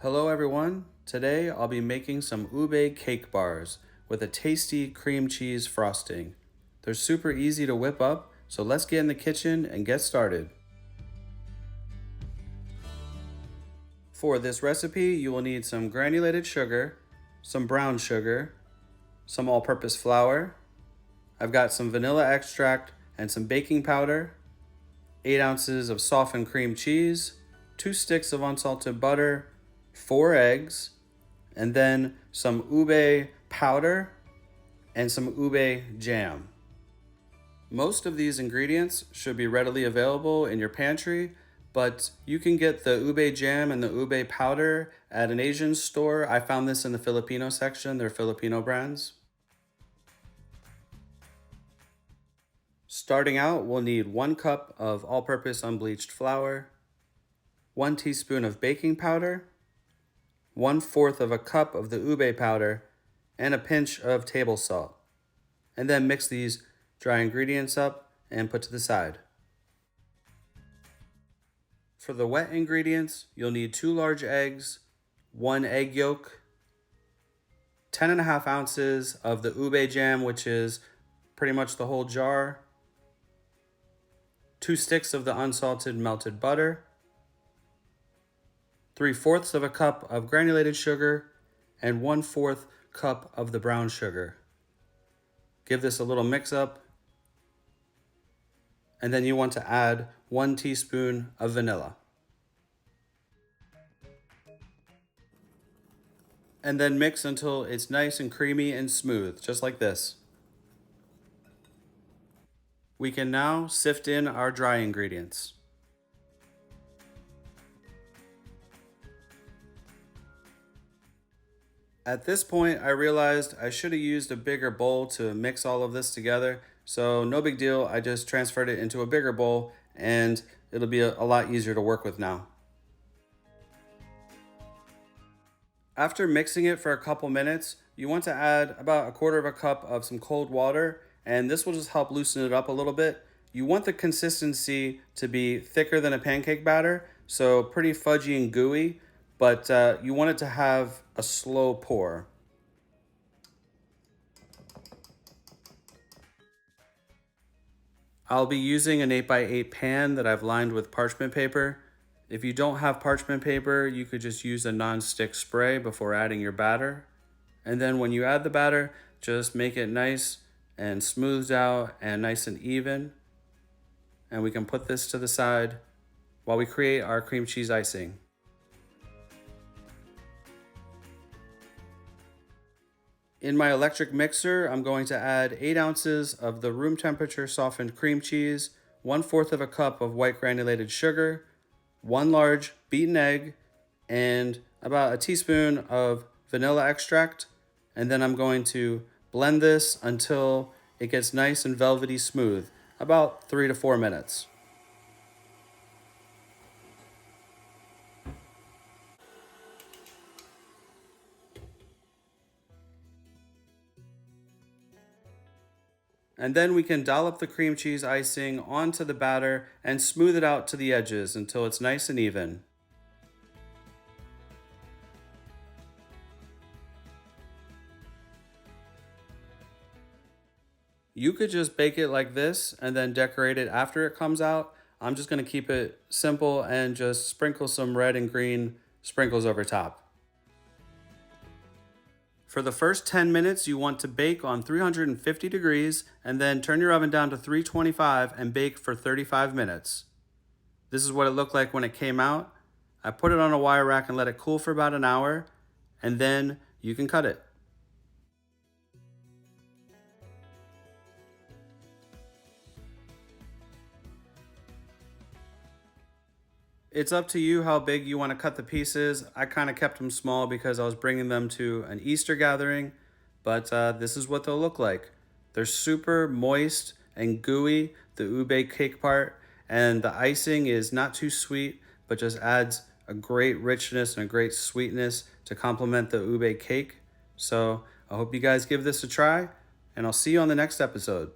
Hello everyone. Today I'll be making some ube cake bars with a tasty cream cheese frosting. They're super easy to whip up, so let's get in the kitchen and get started. For this recipe, you will need some granulated sugar, some brown sugar, some all-purpose flour. I've got some vanilla extract and some baking powder, 8 ounces of softened cream cheese, 2 sticks of unsalted butter, 4 eggs, and then some ube powder and some ube jam. Most of these ingredients should be readily available in your pantry, but you can get the ube jam and the ube powder at an Asian store. I found this in the Filipino section, they're Filipino brands. Starting out, we'll need 1 cup of all-purpose unbleached flour, 1 teaspoon of baking powder, 1/4 of a cup of the ube powder, and a pinch of table salt. And then mix these dry ingredients up and put to the side. For the wet ingredients, you'll need 2 large eggs, 1 egg yolk, 10.5 ounces of the ube jam, which is pretty much the whole jar, 2 sticks of the unsalted melted butter, 3/4 of a cup of granulated sugar, and 1/4 cup of the brown sugar. Give this a little mix up, and then you want to add 1 teaspoon of vanilla. And then mix until it's nice and creamy and smooth, just like this. We can now sift in our dry ingredients. At this point, I realized I should have used a bigger bowl to mix all of this together, so no big deal. I just transferred it into a bigger bowl and it'll be a lot easier to work with now. After mixing it for a couple minutes, you want to add about 1/4 of a cup of some cold water, and this will just help loosen it up a little bit. You want the consistency to be thicker than a pancake batter, so pretty fudgy and gooey, but you want it to have a slow pour. I'll be using an 8x8 pan that I've lined with parchment paper. If you don't have parchment paper, you could just use a non-stick spray before adding your batter. And then when you add the batter, just make it nice and smoothed out and nice and even. And we can put this to the side while we create our cream cheese icing. In my electric mixer, I'm going to add 8 ounces of the room temperature softened cream cheese, 1/4 of a cup of white granulated sugar, 1 large beaten egg, and about a teaspoon of vanilla extract. And then I'm going to blend this until it gets nice and velvety smooth, about 3 to 4 minutes. And then we can dollop the cream cheese icing onto the batter and smooth it out to the edges until it's nice and even. You could just bake it like this and then decorate it after it comes out. I'm just going to keep it simple and just sprinkle some red and green sprinkles over top. For the first 10 minutes, you want to bake on 350 degrees and then turn your oven down to 325 and bake for 35 minutes. This is what it looked like when it came out. I put it on a wire rack and let it cool for about an hour, and then you can cut it. It's up to you how big you want to cut the pieces. I kind of kept them small because I was bringing them to an Easter gathering, but this is what they'll look like. They're super moist and gooey, the ube cake part, and the icing is not too sweet, but just adds a great richness and a great sweetness to complement the ube cake. So I hope you guys give this a try, and I'll see you on the next episode.